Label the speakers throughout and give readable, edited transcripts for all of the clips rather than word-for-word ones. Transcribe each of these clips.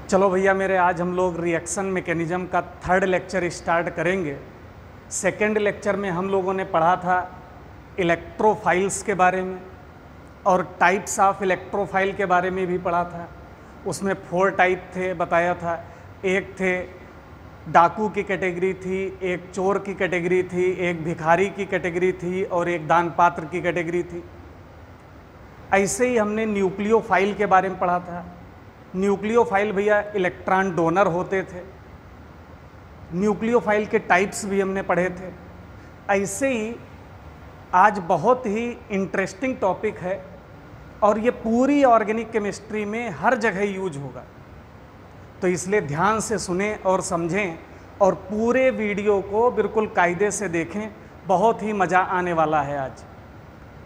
Speaker 1: चलो भैया मेरे, आज हम लोग रिएक्शन मैकेनिज्म का थर्ड लेक्चर स्टार्ट करेंगे। सेकेंड लेक्चर में हम लोगों ने पढ़ा था इलेक्ट्रोफाइल्स के बारे में और टाइप्स ऑफ इलेक्ट्रोफाइल के बारे में भी पढ़ा था। उसमें 4 टाइप थे बताया था। एक थे डाकू की कैटेगरी थी, एक चोर की कैटेगरी थी, एक भिखारी की कैटेगरी थी और एक दान पात्र की कैटेगरी थी। ऐसे ही हमने न्यूक्लियोफाइल के बारे में पढ़ा था। न्यूक्लियोफाइल भैया इलेक्ट्रॉन डोनर होते थे। न्यूक्लियोफाइल के टाइप्स भी हमने पढ़े थे। ऐसे ही आज बहुत ही इंटरेस्टिंग टॉपिक है और ये पूरी ऑर्गेनिक केमिस्ट्री में हर जगह यूज होगा, तो इसलिए ध्यान से सुने और समझें और पूरे वीडियो को बिल्कुल कायदे से देखें। बहुत ही मज़ा आने वाला है आज।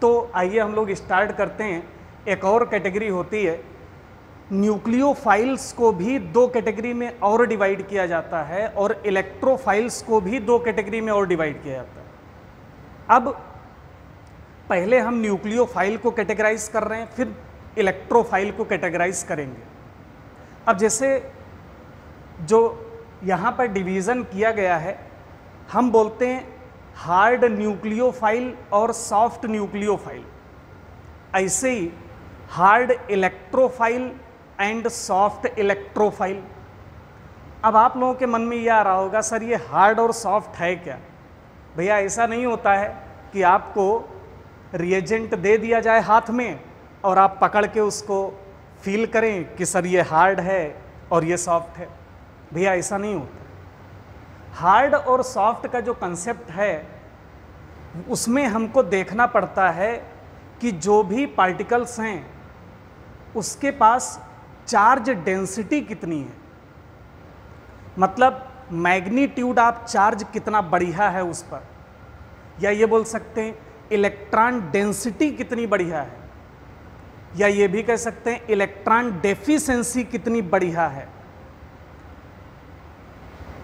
Speaker 1: तो आइए हम लोग स्टार्ट करते हैं। एक और कैटेगरी होती है न्यूक्लियोफाइल्स को भी 2 कैटेगरी में और डिवाइड किया जाता है और इलेक्ट्रोफाइल्स को भी 2 कैटेगरी में और डिवाइड किया जाता है। अब पहले हम न्यूक्लियोफाइल को कैटेगराइज कर रहे हैं, फिर इलेक्ट्रोफाइल को कैटेगराइज करेंगे। अब जैसे जो यहाँ पर डिवीज़न किया गया है, हम बोलते हैं हार्ड न्यूक्लियोफाइल और सॉफ्ट न्यूक्लियोफाइल। ऐसे ही hard electrophile and soft electrophile. अब आप लोगों के मन में ये आ रहा होगा, सर ये हार्ड और सॉफ्ट है क्या? भैया ऐसा नहीं होता है कि आपको रिएजेंट दे दिया जाए हाथ में और आप पकड़ के उसको फील करें कि सर ये हार्ड है और ये सॉफ्ट है। भैया ऐसा नहीं होता। हार्ड और सॉफ्ट का जो कंसेप्ट है उसमें हमको देखना पड़ता है कि जो भी पार्टिकल्स हैं उसके पास चार्ज डेंसिटी कितनी है, मतलब मैग्नीट्यूड ऑफ चार्ज कितना बढ़िया है उस पर, या ये बोल सकते हैं इलेक्ट्रॉन डेंसिटी कितनी बढ़िया है, या ये भी कह सकते हैं इलेक्ट्रॉन डेफिशिएंसी कितनी बढ़िया है।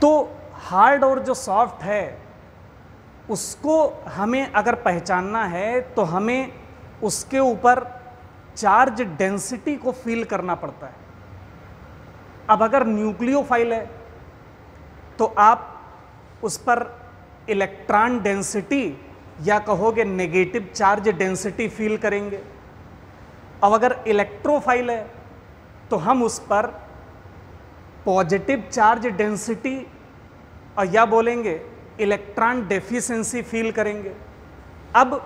Speaker 1: तो हार्ड और जो सॉफ्ट है उसको हमें अगर पहचानना है तो हमें उसके ऊपर चार्ज डेंसिटी को फील करना पड़ता है। अब अगर न्यूक्लियोफाइल है तो आप उस पर इलेक्ट्रॉन डेंसिटी या कहोगे नेगेटिव चार्ज डेंसिटी फील करेंगे। अब अगर इलेक्ट्रोफाइल है तो हम उस पर पॉजिटिव चार्ज डेंसिटी और या बोलेंगे इलेक्ट्रॉन डेफिशिएंसी फील करेंगे। अब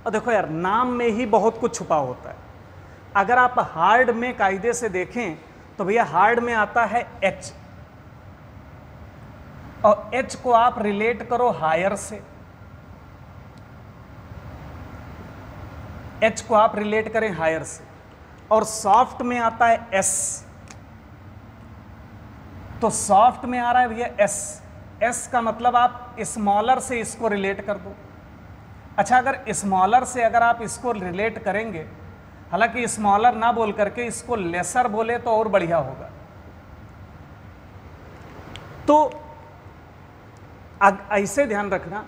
Speaker 1: देखो यार, नाम में ही बहुत कुछ छुपा होता है। अगर आप हार्ड में कायदे से देखें तो भैया हार्ड में आता है H, और H को आप रिलेट करो हायर से, H को आप रिलेट करें हायर से। और सॉफ्ट में आता है S, तो सॉफ्ट में आ रहा है भैया S। S का मतलब आप स्मॉलर से इसको रिलेट कर दो। अच्छा, अगर स्मॉलर से अगर आप इसको रिलेट करेंगे, हालांकि स्मॉलर ना बोल करके इसको लेसर बोले तो और बढ़िया होगा। तो ऐसे ध्यान रखना।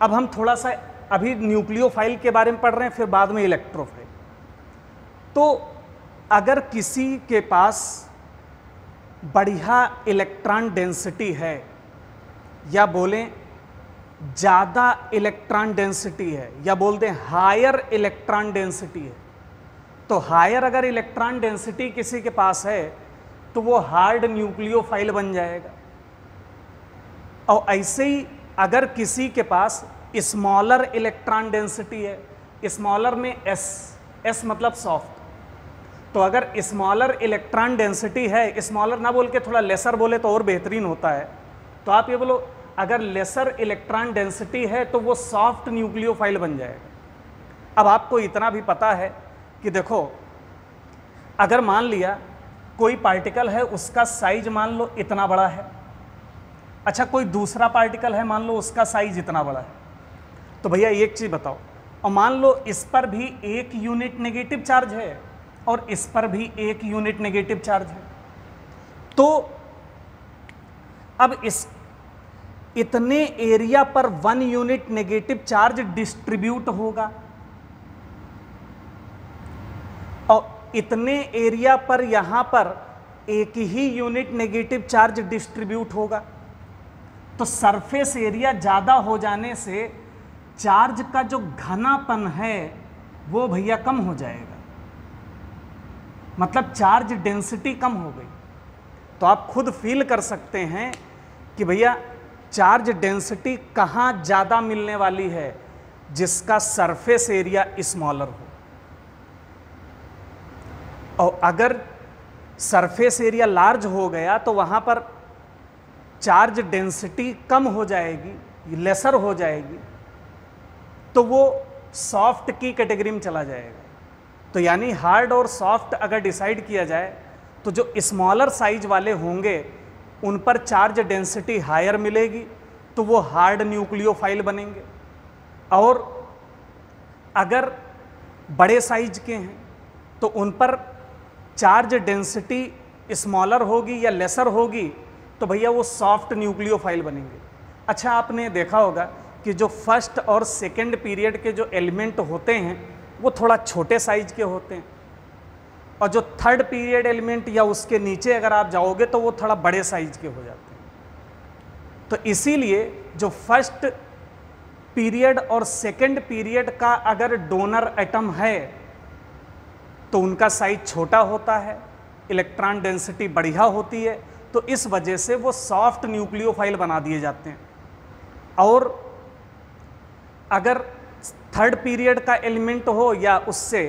Speaker 1: अब हम थोड़ा सा अभी न्यूक्लियोफाइल के बारे में पढ़ रहे हैं, फिर बाद में इलेक्ट्रोफाइल। तो अगर किसी के पास बढ़िया इलेक्ट्रॉन डेंसिटी है या बोलें ज़्यादा इलेक्ट्रॉन डेंसिटी है या बोल दें हायर इलेक्ट्रॉन डेंसिटी है, तो हायर अगर इलेक्ट्रॉन डेंसिटी किसी के पास है तो वो हार्ड न्यूक्लियोफाइल बन जाएगा। और ऐसे ही अगर किसी के पास स्मॉलर इलेक्ट्रॉन डेंसिटी है, स्मॉलर में S मतलब सॉफ्ट, तो अगर स्मॉलर इलेक्ट्रॉन डेंसिटी है, स्मॉलर ना बोल के थोड़ा लेसर बोले तो और बेहतरीन होता है, तो आप ये बोलो अगर लेसर इलेक्ट्रॉन डेंसिटी है तो वो सॉफ्ट न्यूक्लियोफाइल बन जाएगा। अब आपको इतना भी पता है कि देखो, अगर मान लिया कोई पार्टिकल है, उसका साइज मान लो इतना बड़ा है। अच्छा, कोई दूसरा पार्टिकल है, मान लो उसका साइज इतना बड़ा है, तो भैया एक चीज़ बताओ, और मान लो इस पर भी 1 यूनिट नेगेटिव चार्ज है और इस पर भी 1 यूनिट नेगेटिव चार्ज है, तो अब इस इतने एरिया पर 1 यूनिट नेगेटिव चार्ज डिस्ट्रीब्यूट होगा और इतने एरिया पर यहाँ पर एक ही यूनिट नेगेटिव चार्ज डिस्ट्रीब्यूट होगा। तो सरफेस एरिया ज़्यादा हो जाने से चार्ज का जो घनापन है वो भैया कम हो जाएगा, मतलब चार्ज डेंसिटी कम हो गई। तो आप खुद फील कर सकते हैं कि भैया चार्ज डेंसिटी कहाँ ज़्यादा मिलने वाली है, जिसका सरफेस एरिया स्मॉलर हो। और अगर सरफेस एरिया लार्ज हो गया तो वहाँ पर चार्ज डेंसिटी कम हो जाएगी, लेसर हो जाएगी, तो वो सॉफ्ट की कैटेगरी में चला जाएगा। तो यानी हार्ड और सॉफ्ट अगर डिसाइड किया जाए तो जो स्मॉलर साइज वाले होंगे उन पर चार्ज डेंसिटी हायर मिलेगी, तो वो हार्ड न्यूक्लियोफाइल बनेंगे। और अगर बड़े साइज के हैं तो उन पर चार्ज डेंसिटी स्मॉलर होगी या लेसर होगी, तो भैया वो सॉफ्ट न्यूक्लियोफाइल बनेंगे। अच्छा, आपने देखा होगा कि जो फर्स्ट और सेकंड पीरियड के जो एलिमेंट होते हैं वो थोड़ा छोटे साइज के होते हैं, और जो थर्ड पीरियड एलिमेंट या उसके नीचे अगर आप जाओगे तो वो थोड़ा बड़े साइज के हो जाते हैं। तो इसीलिए जो फर्स्ट पीरियड और सेकंड पीरियड का अगर डोनर एटम है तो उनका साइज छोटा होता है, इलेक्ट्रॉन डेंसिटी बढ़िया होती है, तो इस वजह से वो सॉफ्ट न्यूक्लियोफाइल बना दिए जाते हैं। और अगर थर्ड पीरियड का एलिमेंट हो या उससे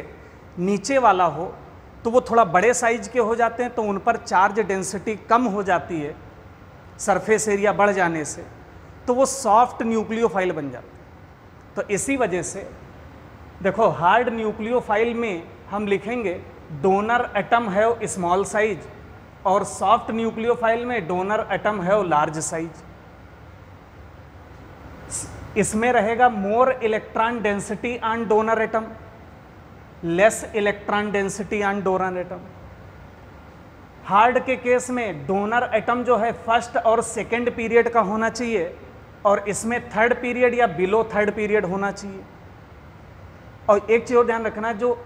Speaker 1: नीचे वाला हो तो वो थोड़ा बड़े साइज के हो जाते हैं, तो उन पर चार्ज डेंसिटी कम हो जाती है सरफेस एरिया बढ़ जाने से, तो वो सॉफ्ट न्यूक्लियोफाइल बन जाते हैं। तो इसी वजह से देखो, हार्ड न्यूक्लियोफाइल में हम लिखेंगे डोनर एटम है स्मॉल साइज, और सॉफ्ट न्यूक्लियोफाइल में डोनर एटम है लार्ज साइज। इसमें रहेगा more electron density on donor atom, less electron density on donor atom. Hard के केस में डोनर एटम जो है फर्स्ट और सेकंड पीरियड का होना चाहिए, और इसमें थर्ड पीरियड या बिलो थर्ड पीरियड होना चाहिए। और एक चीज और ध्यान रखना, जो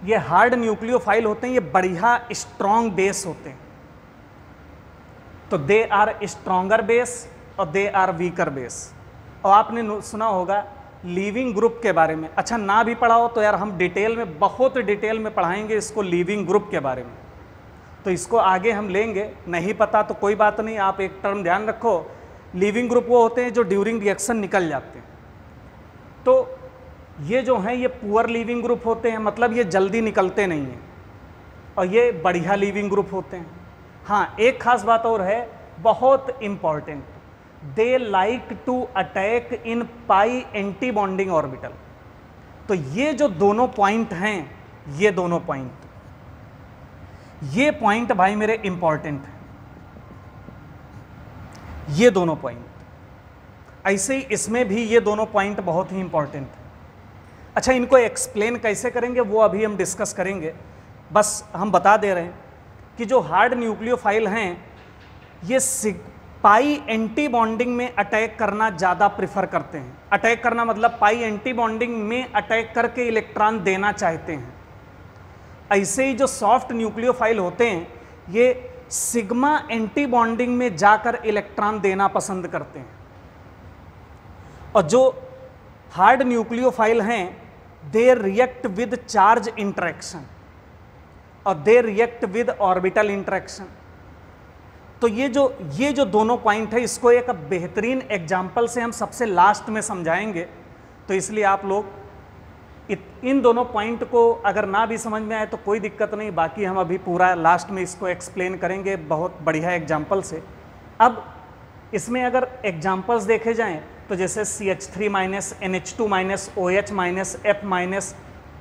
Speaker 1: ये हार्ड न्यूक्लियोफाइल होते हैं ये बढ़िया स्ट्रॉन्ग बेस होते हैं, तो दे आर स्ट्रॉन्गर बेस और दे आर वीकर बेस। और आपने सुना होगा लीविंग ग्रुप के बारे में, अच्छा ना भी पढ़ा हो तो यार हम डिटेल में, बहुत डिटेल में पढ़ाएंगे इसको लीविंग ग्रुप के बारे में, तो इसको आगे हम लेंगे। नहीं पता तो कोई बात नहीं, आप एक टर्म ध्यान रखो, लीविंग ग्रुप वो होते हैं जो ड्यूरिंग रिएक्शन निकल जाते हैं। तो ये जो हैं ये पुअर लीविंग ग्रुप होते हैं, मतलब ये जल्दी निकलते नहीं हैं, और ये बढ़िया लीविंग ग्रुप होते हैं। हाँ, एक खास बात और है, बहुत important, they like to attack in pi antibonding orbital. तो ये जो दोनों पॉइंट हैं, ये दोनों पॉइंट, ये पॉइंट भाई मेरे इंपॉर्टेंट हैं, ये दोनों पॉइंट। ऐसे ही इसमें भी ये दोनों पॉइंट बहुत ही इंपॉर्टेंट है। अच्छा, इनको एक्सप्लेन कैसे करेंगे वो अभी हम डिस्कस करेंगे, बस हम बता दे रहे हैं कि जो हार्ड न्यूक्लियोफाइल हैं ये पाई एंटी बॉन्डिंग में अटैक करना ज़्यादा प्रिफर करते हैं। अटैक करना मतलब पाई एंटी बॉन्डिंग में अटैक करके इलेक्ट्रॉन देना चाहते हैं। ऐसे ही जो सॉफ्ट न्यूक्लियोफाइल होते हैं ये सिग्मा एंटी बॉन्डिंग में जाकर इलेक्ट्रॉन देना पसंद करते हैं, और जो हार्ड न्यूक्लियोफाइल हैं they react with charge interaction और they react with orbital interaction. तो ये जो दोनों पॉइंट है इसको एक बेहतरीन एग्जाम्पल से हम सबसे लास्ट में समझाएंगे, तो इसलिए आप लोग इन दोनों पॉइंट को अगर ना भी समझ में आए तो कोई दिक्कत नहीं, बाकी हम अभी पूरा लास्ट में इसको एक्सप्लेन करेंगे बहुत बढ़िया एग्जाम्पल से। अब इसमें अगर एग्जाम्पल्स देखे जाएं तो जैसे CH3 minus NH2 minus OH minus F minus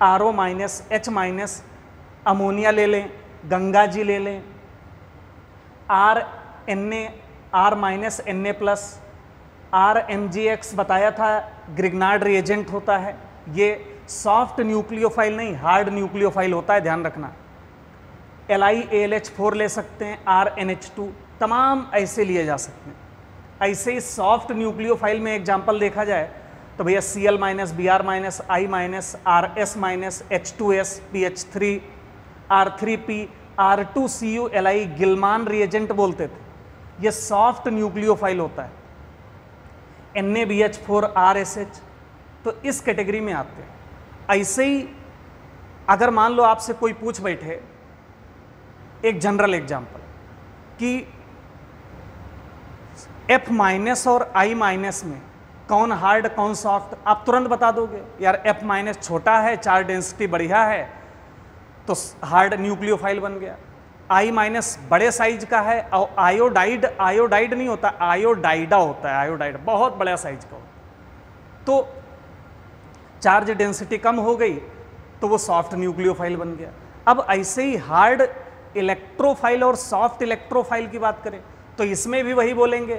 Speaker 1: RO minus H minus, ammonia ले लें, गंगा जी ले लें, R minus Na plus, RMgX बताया था ग्रिग्नार्ड रिएजेंट होता है, ये सॉफ्ट न्यूक्लियोफाइल नहीं हार्ड न्यूक्लियोफाइल होता है, ध्यान रखना। LiAlH4 ले सकते हैं, RNH2, तमाम ऐसे लिए जा सकते हैं। ऐसे ही सॉफ्ट न्यूक्लियोफाइल में एग्जाम्पल देखा जाए तो भैया Cl minus Br minus I minus RS minus H2S PH3 R3P R2CuLi Gilman reagent बोलते थे, ये सॉफ्ट न्यूक्लियोफाइल होता है। NaBH4RSH, तो इस कैटेगरी में आते हैं। ऐसे ही अगर मान लो आपसे कोई पूछ बैठे, एक जनरल एग्जांपल, कि F- और I- में कौन हार्ड कौन सॉफ्ट, आप तुरंत बता दोगे यार F- छोटा है, चार्ज डेंसिटी बढ़िया है, तो हार्ड न्यूक्लियोफाइल बन गया। I- बड़े साइज का है, और आयोडाइड नहीं होता, आयोडाइडा होता है, आयोडाइड बहुत बड़ा साइज का होता है, तो चार्ज डेंसिटी कम हो गई तो वो सॉफ्ट न्यूक्लियोफाइल बन गया। अब ऐसे ही हार्ड इलेक्ट्रोफाइल और सॉफ्ट इलेक्ट्रोफाइल की बात करें तो इसमें भी वही बोलेंगे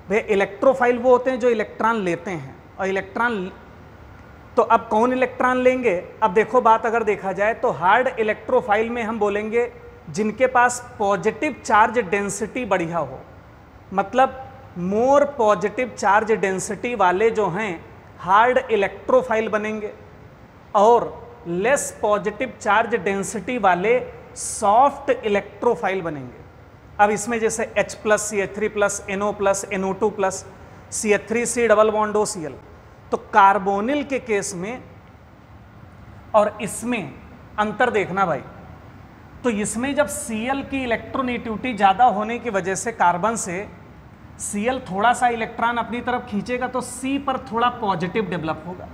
Speaker 1: भाई, इलेक्ट्रोफाइल वो होते हैं जो इलेक्ट्रॉन लेते हैं, और इलेक्ट्रॉन, तो अब कौन इलेक्ट्रॉन लेंगे? अब देखो बात अगर देखा जाए तो हार्ड इलेक्ट्रोफाइल में हम बोलेंगे जिनके पास पॉजिटिव चार्ज डेंसिटी बढ़िया हो, मतलब मोर पॉजिटिव चार्ज डेंसिटी वाले जो हैं हार्ड इलेक्ट्रोफाइल बनेंगे, और लेस पॉजिटिव चार्ज डेंसिटी वाले सॉफ्ट इलेक्ट्रोफाइल बनेंगे। अब इसमें जैसे H+, CH3+, NO+, NO2+, CH3C double bond OCl, तो कार्बोनिल के केस में और इसमें अंतर देखना भाई, तो इसमें जब Cl की इलेक्ट्रोनेगेटिविटी ज़्यादा होने की वजह से कार्बन से Cl थोड़ा सा इलेक्ट्रॉन अपनी तरफ खींचेगा तो C पर थोड़ा पॉजिटिव डेवलप होगा।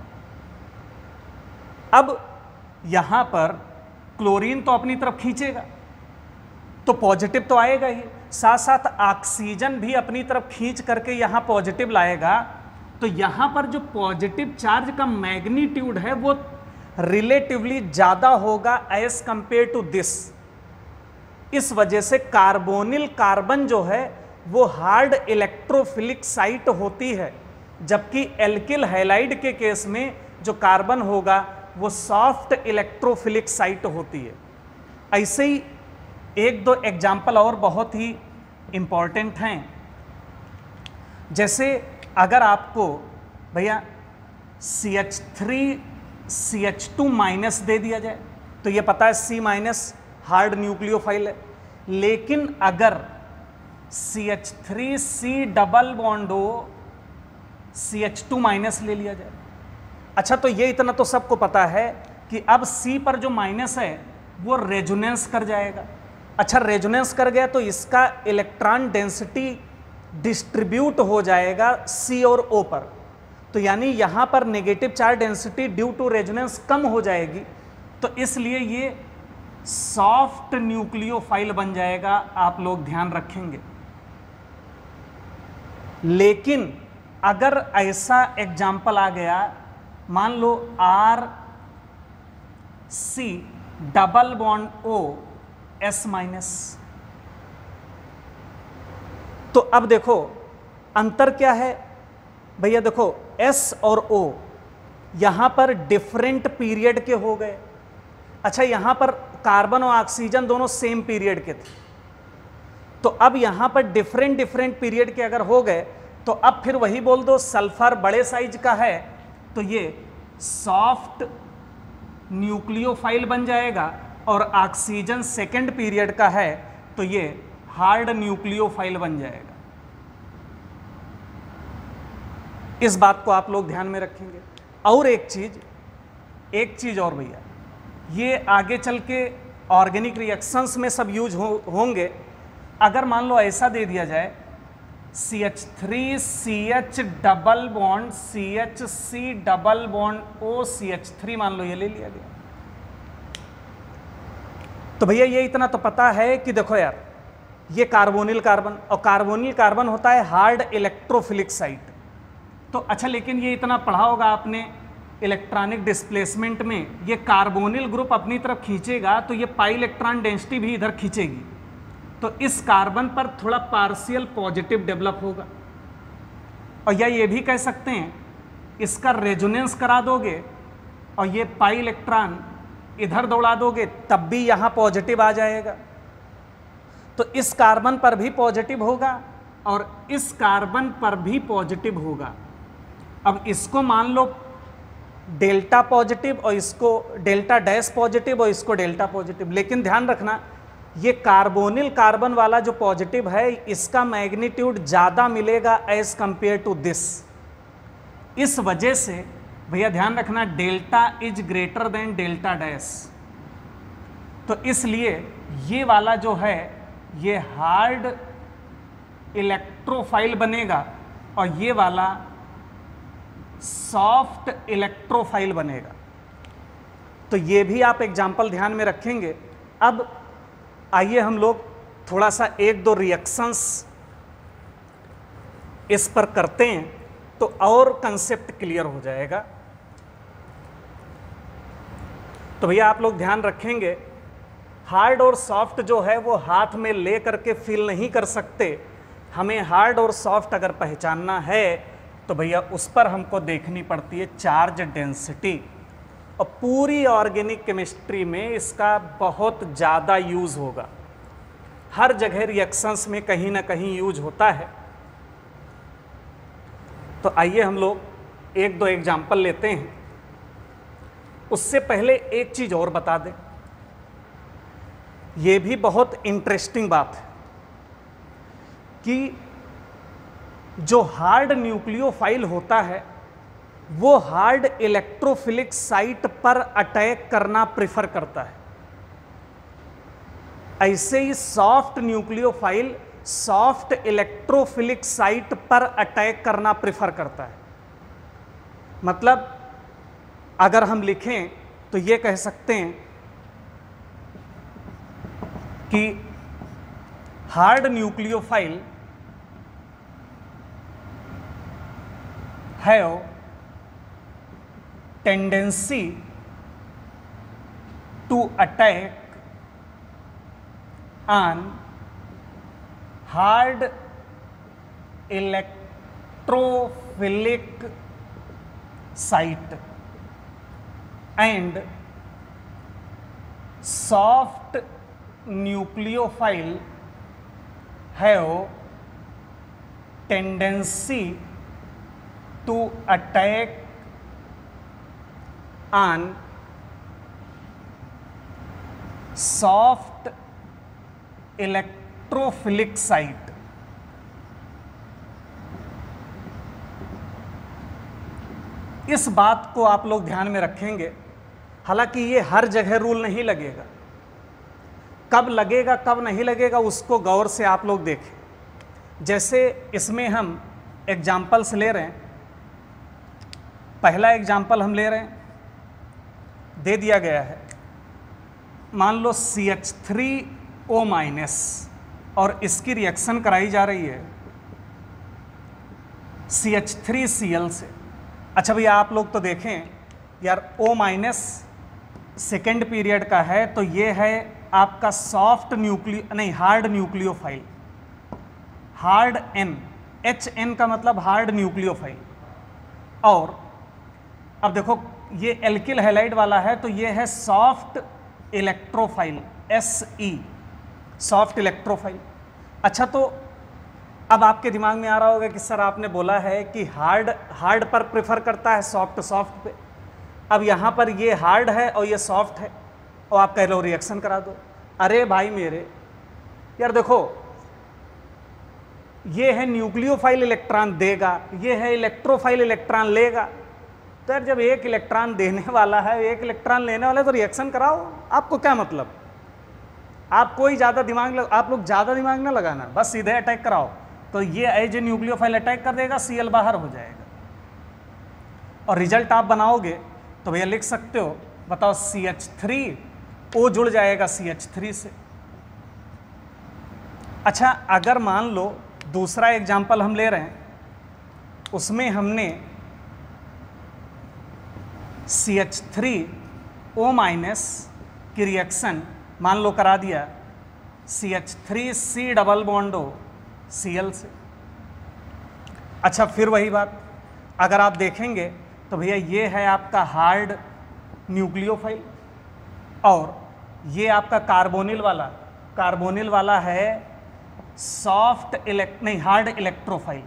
Speaker 1: अब यहां पर क्लोरीन तो अपनी तरफ खींचेगा तो पॉजिटिव तो आएगा ही, साथ साथ ऑक्सीजन भी अपनी तरफ खींच करके यहां पॉजिटिव लाएगा, तो यहां पर जो पॉजिटिव चार्ज का मैग्नीट्यूड है वो रिलेटिवली ज्यादा होगा एज कंपेयर टू दिस। इस वजह से कार्बोनिल कार्बन जो है वो हार्ड इलेक्ट्रोफिलिक साइट होती है, जबकि एल्किल हैलाइड के केस में जो कार्बन होगा वो सॉफ्ट इलेक्ट्रोफिलिक साइट होती है। ऐसे ही एक दो एग्जाम्पल और बहुत ही इंपॉर्टेंट हैं, जैसे अगर आपको भैया CH3 CH2- दे दिया जाए तो ये पता है C- हार्ड न्यूक्लियोफाइल है, लेकिन अगर CH3C double bond O CH2- ले लिया जाए, अच्छा तो ये इतना तो सबको पता है कि अब C पर जो माइनस है वो रेजोनेंस कर जाएगा। अच्छा रेजोनेंस कर गया तो इसका इलेक्ट्रॉन डेंसिटी डिस्ट्रीब्यूट हो जाएगा C और O पर, तो यानी यहां पर negative charge density due to resonance कम हो जाएगी, तो इसलिए ये सॉफ्ट न्यूक्लियोफाइल बन जाएगा, आप लोग ध्यान रखेंगे। लेकिन अगर ऐसा एग्जाम्पल आ गया, मान लो RC double bond O S-, तो अब देखो अंतर क्या है भैया, देखो S और O यहां पर डिफरेंट पीरियड के हो गए। अच्छा यहां पर कार्बन और ऑक्सीजन दोनों सेम पीरियड के थे, तो अब यहां पर डिफरेंट पीरियड के अगर हो गए तो अब फिर वही बोल दो, सल्फर बड़े साइज का है तो ये सॉफ्ट न्यूक्लियोफाइल बन जाएगा, और ऑक्सीजन सेकेंड पीरियड का है तो ये हार्ड न्यूक्लियोफाइल बन जाएगा। इस बात को आप लोग ध्यान में रखेंगे। और एक चीज और भैया, ये आगे चल के ऑर्गेनिक रिएक्शंस में सब यूज होंगे। अगर मान लो ऐसा दे दिया जाए CH3CH double bond CHC double bond O CH3, मान लो ये ले लिया गया, तो भैया ये इतना तो पता है कि देखो यार ये कार्बोनिल कार्बन, और कार्बोनिल कार्बन होता है हार्ड इलेक्ट्रोफिलिक साइट। तो अच्छा लेकिन ये इतना पढ़ा होगा आपने इलेक्ट्रॉनिक डिस्प्लेसमेंट में, ये कार्बोनिल ग्रुप अपनी तरफ खींचेगा तो ये पाई इलेक्ट्रॉन डेंसिटी भी इधर खींचेगी, तो इस कार्बन पर थोड़ा पार्शियल पॉजिटिव डेवलप होगा। और या ये भी कह सकते हैं इसका रेजोनेंस करा दोगे और ये पाई इलेक्ट्रॉन इधर दौड़ा दोगे तब भी यहां पॉजिटिव आ जाएगा, तो इस कार्बन पर भी पॉजिटिव होगा और इस कार्बन पर भी पॉजिटिव होगा। अब इसको मान लो डेल्टा पॉजिटिव और इसको डेल्टा डैश पॉजिटिव और इसको डेल्टा पॉजिटिव। लेकिन ध्यान रखना, ये कार्बोनिल कार्बन वाला जो पॉजिटिव है इसका मैग्नीट्यूड ज़्यादा मिलेगा एज कंपेयर टू दिस। इस वजह से भैया ध्यान रखना, delta is greater than delta dash. तो इसलिए ये वाला जो है ये हार्ड इलेक्ट्रोफाइल बनेगा और ये वाला सॉफ्ट इलेक्ट्रोफाइल बनेगा। तो ये भी आप एग्जाम्पल ध्यान में रखेंगे। अब आइए हम लोग थोड़ा सा एक दो रिएक्शंस इस पर करते हैं तो और कंसेप्ट क्लियर हो जाएगा। तो भैया आप लोग ध्यान रखेंगे, हार्ड और सॉफ्ट जो है वो हाथ में ले करके फील नहीं कर सकते। हमें हार्ड और सॉफ्ट अगर पहचानना है तो भैया उस पर हमको देखनी पड़ती है चार्ज डेंसिटी। और पूरी ऑर्गेनिक केमिस्ट्री में इसका बहुत ज़्यादा यूज़ होगा, हर जगह रिएक्शंस में कहीं ना कहीं यूज होता है। तो आइए हम लोग एक दो एग्जाम्पल लेते हैं। उससे पहले एक चीज़ और बता दें, ये भी बहुत इंटरेस्टिंग बात है कि जो हार्ड न्यूक्लियोफाइल होता है वो हार्ड इलेक्ट्रोफिलिक साइट पर अटैक करना प्रेफर करता है। ऐसे ही soft nucleophile soft electrophilic site पर अटैक करना प्रेफर करता है। मतलब अगर हम लिखें तो ये कह सकते हैं कि hard nucleophile have tendency to attack on hard electrophilic site and soft nucleophile have tendency to attack on soft electrophilic site। इस बात को आप लोग ध्यान में रखेंगे। हालांकि ये हर जगह रूल नहीं लगेगा, कब लगेगा कब नहीं लगेगा उसको गौर से आप लोग देखें। जैसे इसमें हम एग्जाम्पल्स ले रहे हैं, पहला एग्जाम्पल हम ले रहे हैं, दे दिया गया है, मान लो CH3O- और इसकी रिएक्शन कराई जा रही है CH3Cl से। अच्छा भैया आप लोग तो देखें यार, O- सेकेंड पीरियड का है तो ये है आपका soft hard nucleophile, hard N, HN का मतलब हार्ड न्यूक्लियोफाइल। और अब देखो ये एल्किल हैलाइड वाला है तो ये है soft electrophile, SE, soft electrophile. अच्छा तो अब आपके दिमाग में आ रहा होगा कि सर आपने बोला है कि हार्ड पर प्रेफर करता है, सॉफ्ट पे। अब यहाँ पर ये हार्ड है और ये सॉफ्ट है और आप कह रहे हो रिएक्शन करा दो। अरे भाई मेरे यार देखो, ये है न्यूक्लियोफाइल इलेक्ट्रॉन देगा, ये है इलेक्ट्रोफाइल इलेक्ट्रॉन लेगा। तो यार जब एक इलेक्ट्रॉन देने वाला है एक इलेक्ट्रॉन लेने वाला है तो रिएक्शन कराओ। आपको क्या मतलब, आप कोई ज़्यादा आप लोग ज़्यादा दिमाग ना लगाना, बस सीधे अटैक कराओ। तो ये एज ए न्यूक्लियोफाइल अटैक कर देगा, Cl बाहर हो जाएगा और रिजल्ट आप बनाओगे तो भैया लिख सकते हो, बताओ CH3O जुड़ जाएगा CH3 से। अच्छा अगर मान लो दूसरा एग्जाम्पल हम ले रहे हैं, उसमें हमने CH3O- की रिएक्शन मान लो करा दिया CH3C डबल बॉन्डो Cl से। अच्छा फिर वही बात अगर आप देखेंगे तो भैया ये है आपका हार्ड न्यूक्लियोफाइल और ये आपका कार्बोनिल वाला है सॉफ्ट हार्ड इलेक्ट्रोफाइल।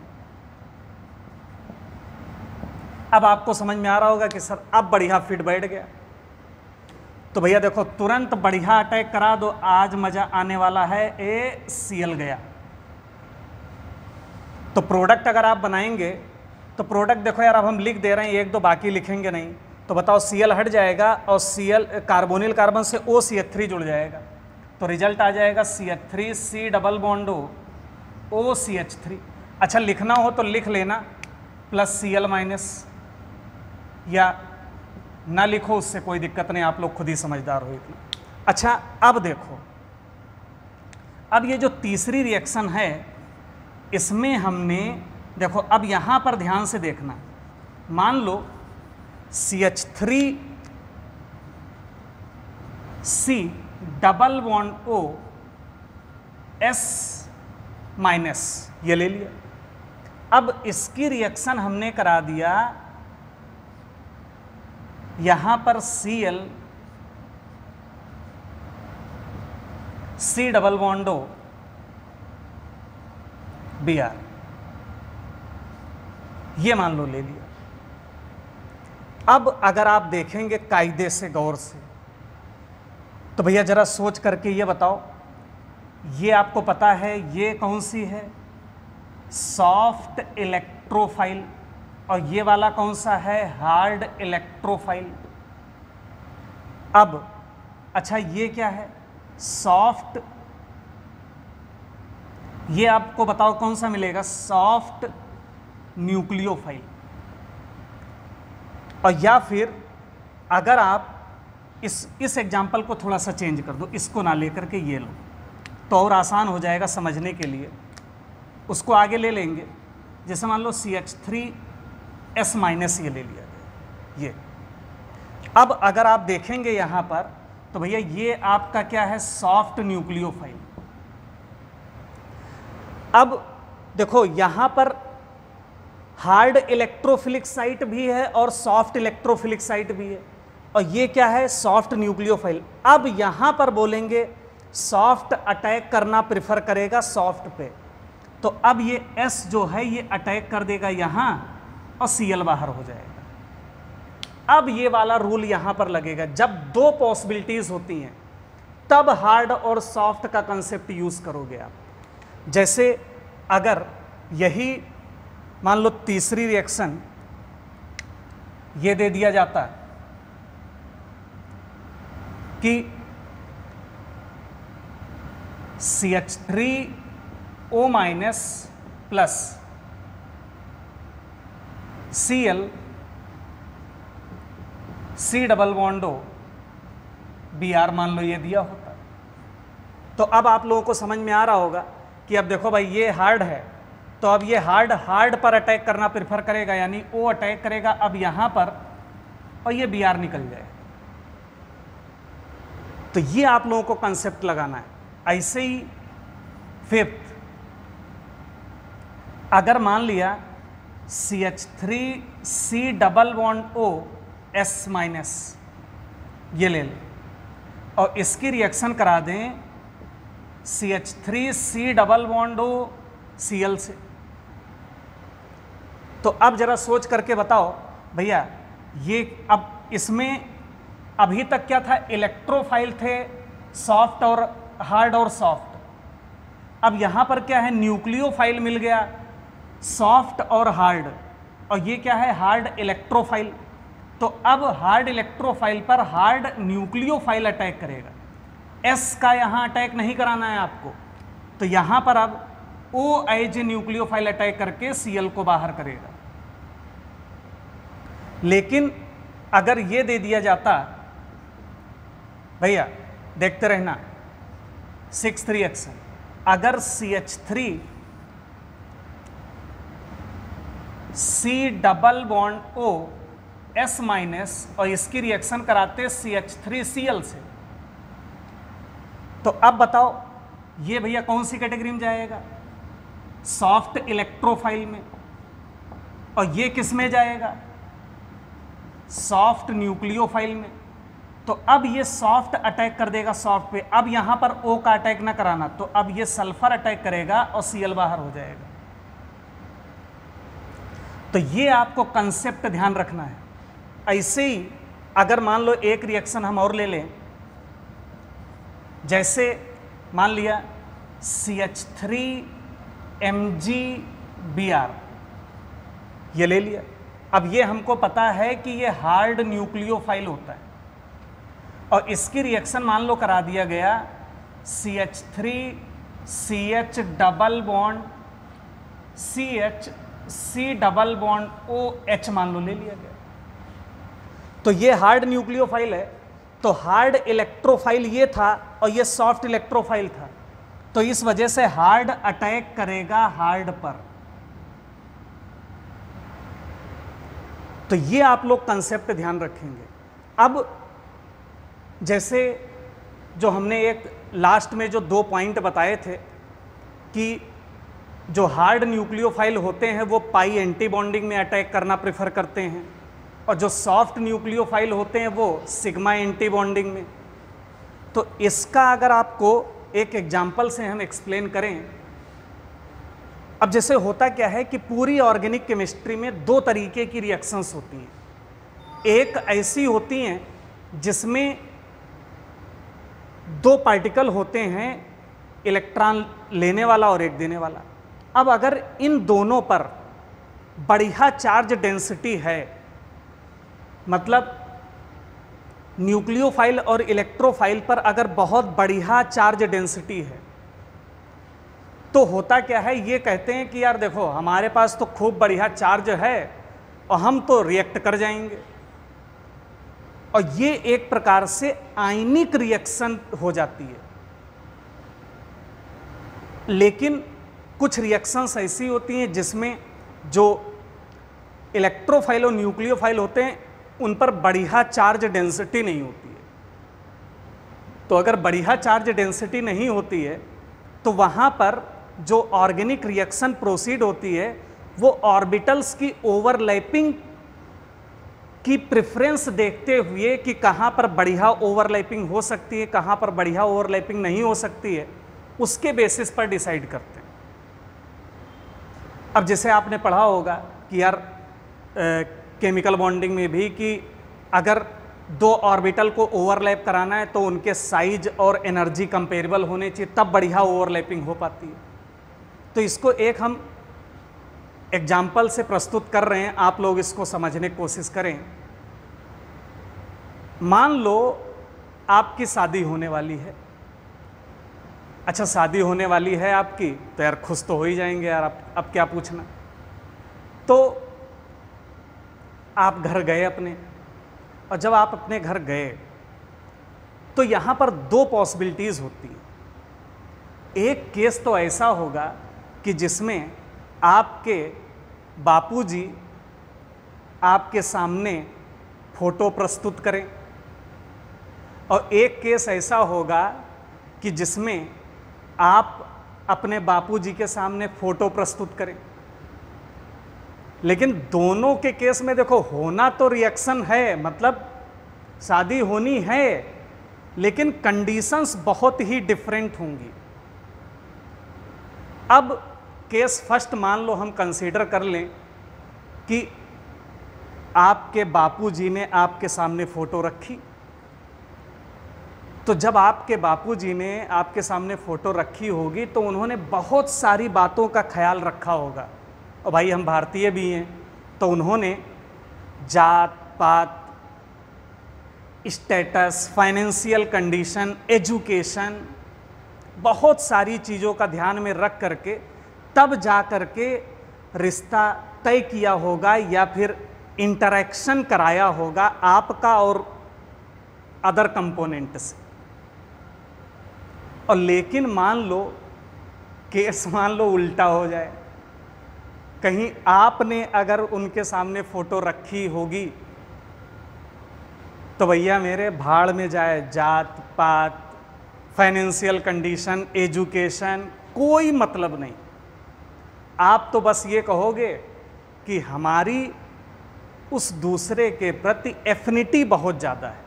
Speaker 1: अब आपको समझ में आ रहा होगा कि सर अब बढ़िया फिट बैठ गया। तो भैया देखो तुरंत बढ़िया अटैक करा दो, आज मजा आने वाला है। ACl गया। तो प्रोडक्ट अगर आप बनाएंगे तो प्रोडक्ट देखो यार, अब हम लिख दे रहे हैं, एक दो बाकी लिखेंगे नहीं। तो बताओ Cl हट जाएगा और Cl कार्बोनिल कार्बन से OCH3 जुड़ जाएगा, तो रिजल्ट आ जाएगा CH3 C double bond OCH3। अच्छा लिखना हो तो लिख लेना प्लस Cl माइनस, या ना लिखो उससे कोई दिक्कत नहीं, आप लोग खुद ही समझदार हो इतना। अच्छा अब देखो, अब ये जो तीसरी रिएक्शन है इसमें हमने देखो, अब यहां पर ध्यान से देखना, मान लो CH3 C double bond O S minus, ये ले लिया। अब इसकी रिएक्शन हमने करा दिया, यहां पर Cl C double bond O Br, ये मान लो ले लिया। अब अगर आप देखेंगे कायदे से गौर से, तो भैया जरा सोच करके ये बताओ, ये आपको पता है ये कौन सी है, सॉफ्ट इलेक्ट्रोफाइल, और ये वाला कौन सा है, हार्ड इलेक्ट्रोफाइल। अब अच्छा ये क्या है, सॉफ्ट, ये आपको बताओ कौन सा मिलेगा, सॉफ्ट न्यूक्लियोफाइल। और या फिर अगर आप इस एग्जाम्पल को थोड़ा सा चेंज कर दो, इसको ना लेकर के ये लो, तो और आसान हो जाएगा समझने के लिए। उसको आगे ले लेंगे, जैसे मान लो CH3S माइनस ये ले लिया गया ये। अब अगर आप देखेंगे यहाँ पर, तो भैया ये आपका क्या है, सॉफ्ट न्यूक्लियोफाइल। अब देखो यहाँ पर हार्ड इलेक्ट्रोफिलिक साइट भी है और सॉफ्ट इलेक्ट्रोफिलिक साइट भी है, और ये क्या है, सॉफ्ट न्यूक्लियोफाइल। अब यहाँ पर बोलेंगे सॉफ्ट अटैक करना प्रिफर करेगा सॉफ्ट पे, तो अब ये S जो है ये अटैक कर देगा यहाँ और Cl बाहर हो जाएगा। अब ये वाला रूल यहाँ पर लगेगा, जब दो पॉसिबिलिटीज होती हैं तब हार्ड और सॉफ्ट का कंसेप्ट यूज करोगे आप। जैसे अगर यही मान लो तीसरी रिएक्शन ये दे दिया जाता कि CH3O minus plus Cl C double bond O Br, मान लो ये दिया होता, तो अब आप लोगों को समझ में आ रहा होगा कि अब देखो भाई ये हार्ड है, तो अब ये हार्ड पर अटैक करना प्रेफर करेगा, यानी O अटैक करेगा अब यहाँ पर, और ये Br निकल जाए। तो ये आप लोगों को कंसेप्ट लगाना है। ऐसे ही फिफ्थ, अगर मान लिया CH3C double bond O S minus ये ले लें, और इसकी रिएक्शन करा दें CH3C double bond O Cl से, तो अब जरा सोच करके बताओ भैया, ये अब इसमें अभी तक क्या था, इलेक्ट्रोफाइल थे, सॉफ्ट और हार्ड और सॉफ्ट। अब यहां पर क्या है, न्यूक्लियोफाइल मिल गया, सॉफ्ट और हार्ड, और ये क्या है, हार्ड इलेक्ट्रोफाइल। तो अब हार्ड इलेक्ट्रोफाइल पर हार्ड न्यूक्लियोफाइल अटैक करेगा, S का यहां अटैक नहीं कराना है आपको, तो यहां पर अब OH न्यूक्लियोफाइल अटैक करके Cl को बाहर करेगा। लेकिन अगर ये दे दिया जाता, भैया देखते रहना, 6th रिएक्शन, अगर CH3 C double bond O S minus और इसकी रिएक्शन कराते CH3Cl से, तो अब बताओ ये भैया कौन सी कैटेगरी में जाएगा, सॉफ्ट इलेक्ट्रोफाइल में, और ये किस में जाएगा, सॉफ्ट न्यूक्लियोफाइल में। तो अब ये सॉफ्ट अटैक कर देगा सॉफ्ट पे, अब यहां पर O का अटैक ना कराना, तो अब ये सल्फर अटैक करेगा और Cl बाहर हो जाएगा। तो ये आपको कंसेप्ट ध्यान रखना है। ऐसे ही अगर मान लो एक रिएक्शन हम और ले लें, जैसे मान लिया CH3MgBr, ये ले लिया। अब ये हमको पता है कि ये हार्ड न्यूक्लियोफाइल होता है, और इसकी रिएक्शन मान लो करा दिया गया CH3CH double bond C double bond OH मान लो ले लिया गया। तो ये हार्ड न्यूक्लियोफाइल है, तो हार्ड इलेक्ट्रोफाइल ये था और ये सॉफ्ट इलेक्ट्रोफाइल था, तो इस वजह से हार्ड अटैक करेगा हार्ड पर। तो ये आप लोग कंसेप्ट ध्यान रखेंगे। अब जैसे जो हमने एक लास्ट में जो 2 पॉइंट बताए थे कि जो हार्ड न्यूक्लियोफाइल होते हैं वो पाई एंटी बॉन्डिंग में अटैक करना प्रेफर करते हैं, और जो सॉफ्ट न्यूक्लियोफाइल होते हैं वो सिग्मा एंटी बॉन्डिंग में। तो इसका अगर आपको एक एग्जाम्पल से हम एक्सप्लेन करें, अब जैसे होता क्या है कि पूरी ऑर्गेनिक केमिस्ट्री में 2 तरीके की रिएक्शंस होती हैं। एक ऐसी होती हैं जिसमें 2 पार्टिकल होते हैं, इलेक्ट्रॉन लेने वाला और एक देने वाला। अब अगर इन दोनों पर बढ़िया चार्ज डेंसिटी है, मतलब न्यूक्लियोफाइल और इलेक्ट्रोफाइल पर अगर बहुत बढ़िया चार्ज डेंसिटी है, तो होता क्या है, ये कहते हैं कि यार देखो हमारे पास तो खूब बढ़िया चार्ज है और हम तो रिएक्ट कर जाएंगे, और ये एक प्रकार से आयनिक रिएक्शन हो जाती है। लेकिन कुछ रिएक्शंस ऐसी होती हैं जिसमें जो इलेक्ट्रोफाइल और न्यूक्लियोफाइल होते हैं उन पर बढ़िया चार्ज डेंसिटी नहीं होती है। तो अगर बढ़िया चार्ज डेंसिटी नहीं होती है तो वहाँ पर जो ऑर्गेनिक रिएक्शन प्रोसीड होती है वो ऑर्बिटल्स की ओवरलैपिंग की प्रेफरेंस देखते हुए कि कहाँ पर बढ़िया ओवरलैपिंग हो सकती है, कहाँ पर बढ़िया ओवरलैपिंग नहीं हो सकती है, उसके बेसिस पर डिसाइड करते हैं। अब जैसे आपने पढ़ा होगा कि यार केमिकल बॉन्डिंग में भी कि अगर 2 ऑर्बिटल को ओवरलैप कराना है तो उनके साइज और एनर्जी कंपेरेबल होने चाहिए, तब बढ़िया ओवरलैपिंग हो पाती है। तो इसको एक हम एग्जाम्पल से प्रस्तुत कर रहे हैं, आप लोग इसको समझने की कोशिश करें। मान लो आपकी शादी होने वाली है। अच्छा, शादी होने वाली है आपकी, तो यार खुश तो हो ही जाएंगे यार, अब क्या पूछना। तो आप घर गए अपने, और जब आप अपने घर गए तो यहाँ पर 2 पॉसिबिलिटीज़ होती हैं। एक केस तो ऐसा होगा कि जिसमें आपके बापूजी आपके सामने फोटो प्रस्तुत करें, और एक केस ऐसा होगा कि जिसमें आप अपने बापूजी के सामने फोटो प्रस्तुत करें। लेकिन दोनों के केस में देखो होना तो रिएक्शन है, मतलब शादी होनी है, लेकिन कंडीशंस बहुत ही डिफरेंट होंगी। अब केस फर्स्ट मान लो हम कंसीडर कर लें कि आपके बापूजी ने आपके सामने फोटो रखी। तो जब आपके बापूजी ने आपके सामने फोटो रखी होगी तो उन्होंने बहुत सारी बातों का ख्याल रखा होगा, और भाई हम भारतीय भी हैं, तो उन्होंने जात पात, स्टेटस, फाइनेंशियल कंडीशन, एजुकेशन, बहुत सारी चीज़ों का ध्यान में रख करके तब जा करके रिश्ता तय किया होगा या फिर इंटरेक्शन कराया होगा आपका और अदर कंपोनेंट से। और लेकिन मान लो केस मान लो उल्टा हो जाए, कहीं आपने अगर उनके सामने फोटो रखी होगी तो भैया मेरे भाड़ में जाए जात पात, फाइनेंशियल कंडीशन, एजुकेशन, कोई मतलब नहीं। आप तो बस ये कहोगे कि हमारी उस दूसरे के प्रति एफिनिटी बहुत ज़्यादा है,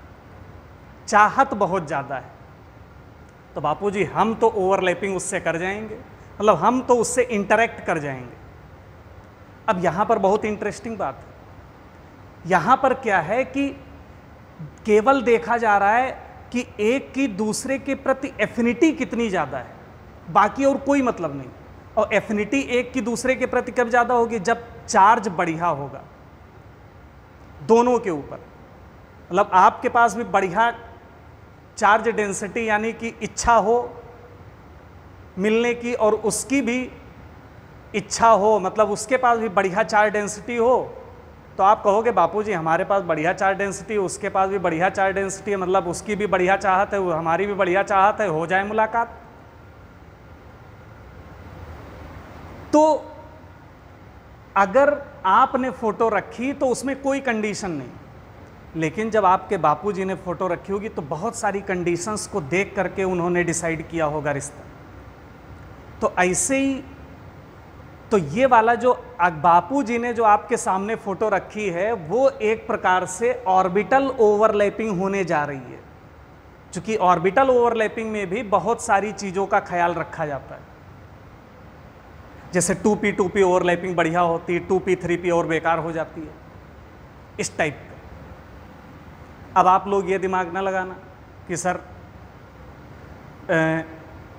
Speaker 1: चाहत बहुत ज़्यादा है। तो बापूजी हम तो ओवरलैपिंग उससे कर जाएंगे, मतलब हम तो उससे इंटरेक्ट कर जाएंगे। अब यहाँ पर बहुत इंटरेस्टिंग बात है, यहाँ पर क्या है कि केवल देखा जा रहा है कि एक की दूसरे के प्रति एफिनिटी कितनी ज़्यादा है, बाकी और कोई मतलब नहीं। और एफिनिटी एक की दूसरे के प्रति कब ज़्यादा होगी, जब चार्ज बढ़िया होगा दोनों के ऊपर। मतलब आपके पास भी बढ़िया चार्ज डेंसिटी यानी कि इच्छा हो मिलने की, और उसकी भी इच्छा हो, मतलब उसके पास भी बढ़िया चार्ज डेंसिटी हो, तो आप कहोगे बापूजी हमारे पास बढ़िया चार्ज डेंसिटी है, उसके पास भी बढ़िया चार्ज डेंसिटी है, मतलब उसकी भी बढ़िया चाहत है, हमारी भी बढ़िया चाहत है, हो जाए मुलाकात। तो अगर आपने फोटो रखी तो उसमें कोई कंडीशन नहीं, लेकिन जब आपके बापूजी ने फोटो रखी होगी तो बहुत सारी कंडीशंस को देख करके उन्होंने डिसाइड किया होगा रिश्ता। तो ऐसे ही तो ये वाला जो बापूजी ने जो आपके सामने फोटो रखी है वो एक प्रकार से ऑर्बिटल ओवरलैपिंग होने जा रही है, क्योंकि ऑर्बिटल ओवरलैपिंग में भी बहुत सारी चीज़ों का ख्याल रखा जाता है। जैसे 2p ओवरलैपिंग बढ़िया होती है, 2p 3p और बेकार हो जाती है, इस टाइप का। अब आप लोग ये दिमाग ना लगाना कि सर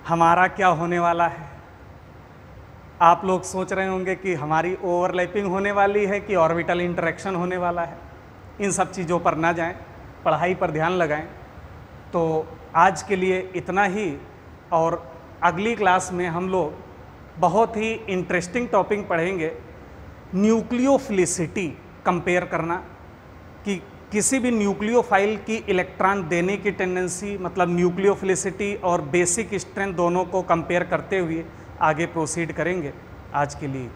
Speaker 1: हमारा क्या होने वाला है। आप लोग सोच रहे होंगे कि हमारी ओवरलैपिंग होने वाली है कि ऑर्बिटल इंटरेक्शन होने वाला है। इन सब चीज़ों पर ना जाएं, पढ़ाई पर ध्यान लगाएं। तो आज के लिए इतना ही, और अगली क्लास में हम लोग बहुत ही इंटरेस्टिंग टॉपिक पढ़ेंगे, न्यूक्लियोफिलिसिटी कंपेयर करना, कि किसी भी न्यूक्लियोफाइल की इलेक्ट्रॉन देने की टेंडेंसी, मतलब न्यूक्लियोफिलिसिटी और बेसिक स्ट्रेंथ दोनों को कंपेयर करते हुए आगे प्रोसीड करेंगे। आज के लिए